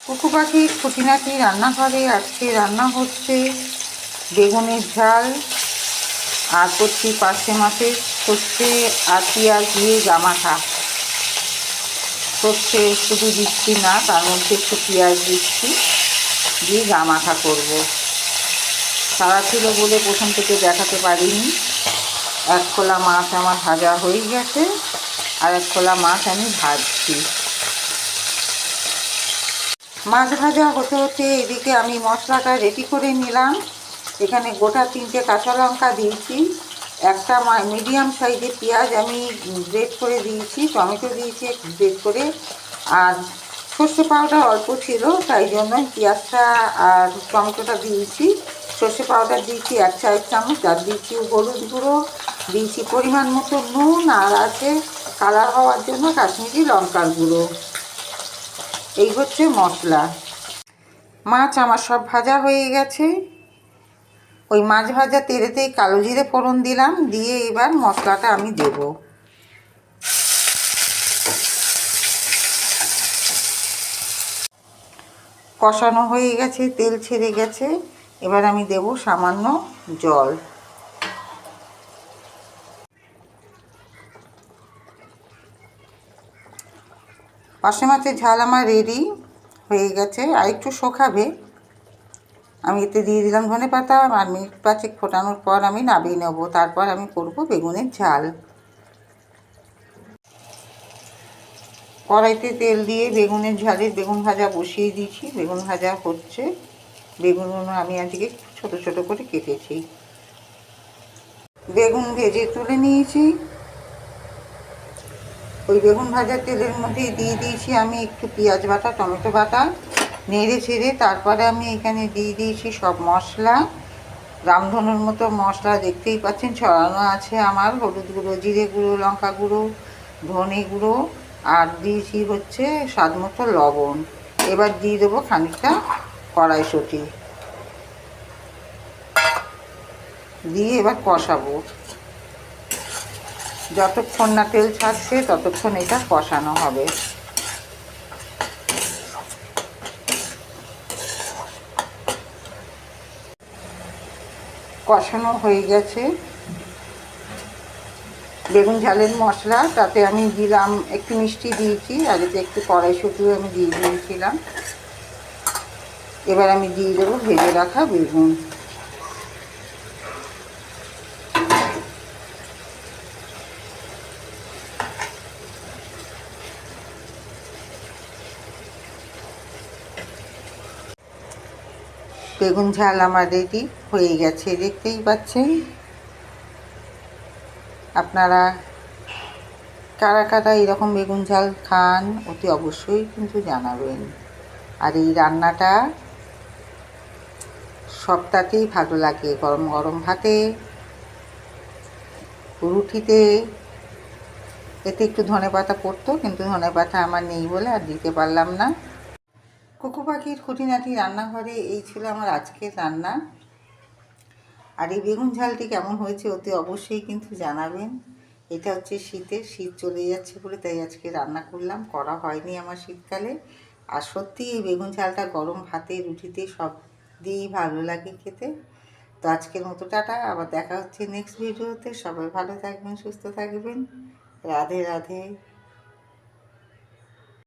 কুকু পাখির খুঁটিনাটি রান্নাঘরে আজকে রান্না হচ্ছে বেগুনের ঝাল, আর করছি পার্শে মাছের সর্ষে আর পেঁয়াজ দিয়ে গামাখা। সর্ষে শুধু দিচ্ছি না, তার মধ্যে একটু পেঁয়াজ দিচ্ছি, দিয়ে গামাখা করব। সারা ছিল বলে প্রথম থেকে দেখাতে পারিনি। এক খোলা মাছ আমার ভাজা হয়ে গেছে, আর এক খোলা মাছ আমি ভাজছি। মাছ ভাজা হতে হতে এদিকে আমি মশলাটা রেডি করে নিলাম। এখানে গোটা 3টে কাঁচা লঙ্কা দিয়েছি, একটা মিডিয়াম সাইজের পেঁয়াজ আমি গ্রেট করে দিয়েছি, টমেটো দিয়েছি গ্রেট করে, আর সর্ষে পাউডার অল্প ছিল তাই জন্য পেঁয়াজটা আর টমেটোটা দিয়েছি। সর্ষে পাউডার দিয়েছি 1 চামচ চামচ, আর দিয়েছি হলুদ গুঁড়ো, দিয়েছি পরিমাণ মতো নুন, আর আছে কালার হওয়ার জন্য কাশ্মীরি লঙ্কার গুঁড়ো। এই হচ্ছে মশলা। মাছ আমার সব ভাজা হয়ে গেছে। ওই মাছ ভাজা তেলেতেই কালো জিরে ফোড়ন দিলাম, দিয়ে এবার মশলাটা আমি দেব। কষানো হয়ে গেছে, তেল ছেড়ে গেছে, এবার আমি দেব সামান্য জল। পার্শে মাছের ঝাল আমার রেডি হয়ে গেছে, আর একটু শোকাবে। আমি এতে দিয়ে দিলাম ধনেপাতা, আর মিনিট 5 ফোটানোর পর আমি নামিয়ে নেব। তারপর আমি করব বেগুনের ঝাল। কড়াইতে তেল দিয়ে বেগুনের ঝালের বেগুন ভাজা বসিয়ে দিয়েছি। বেগুন ভাজা হচ্ছে। বেগুনগুলো আমি আজকে ছোট ছোট করে কেটেছি। বেগুন ভেজে তুলে নিয়েছি। ওই বেগুন ভাজার তেলের মধ্যে দিয়ে দিয়েছি আমি একটু পেঁয়াজ বাটা, টমেটো বাটা, নেড়ে ছেড়ে তারপরে আমি এখানে দিয়ে দিয়েছি সব মশলা। রামধনুর মতো মশলা দেখতেই পাচ্ছেন ছড়ানো আছে আমার। হলুদ গুঁড়ো, জিরে গুঁড়ো, লঙ্কা গুঁড়ো, ধনে গুঁড়ো, আর দিয়েছি হচ্ছে স্বাদ মতো লবণ। এবার দিয়ে দেবো খানিকটা কড়াইশুঁটি, দিয়ে এবার কষাবো। যতক্ষণ না তেল ছাড়ছে ততক্ষণ এটা কষানো হবে। কষানো হয়ে গেছে বেগুন ঝালের মশলা, তাতে আমি দিলাম একটু মিষ্টি দিয়েছি, আর এতে একটু কড়াইশুঁটিও আমি দিয়ে দিয়েছিলাম। এবার আমি দিয়ে দেবো ভেজে রাখা বেগুন। বেগুন ঝাল আমার রেডি হয়ে গেছে, দেখতেই পাচ্ছেন। আপনারা কারা কারা এরকম বেগুন ঝাল খান অতি অবশ্যই কিন্তু জানাবেন। আর এই রান্নাটা সবটাতেই ভালো লাগে, গরম গরম ভাতে, রুটিতে। এতে একটু ধনেপাতা পড়তো, কিন্তু ধনেপাতা আমার নেই বলে আর দিতে পারলাম না। কুকু পাখির খুঁটিনাটি রান্নাঘরে এই ছিল আমার আজকের রান্না। আর এই বেগুন ঝালটি কেমন হয়েছে অতি অবশ্যই কিন্তু জানাবেন। এটা হচ্ছে শীত চলে যাচ্ছে বলে তাই আজকে রান্না করলাম, করা হয়নি আমার শীতকালে। আর সত্যি এই বেগুন ঝালটা গরম ভাতে, রুটিতে সব দিয়েই ভালো লাগে খেতে। তো আজকের মতো টাটা, আবার দেখা হচ্ছে নেক্সট ভিডিওতে। সবাই ভালো থাকবেন, সুস্থ থাকবেন। রাধে রাধে।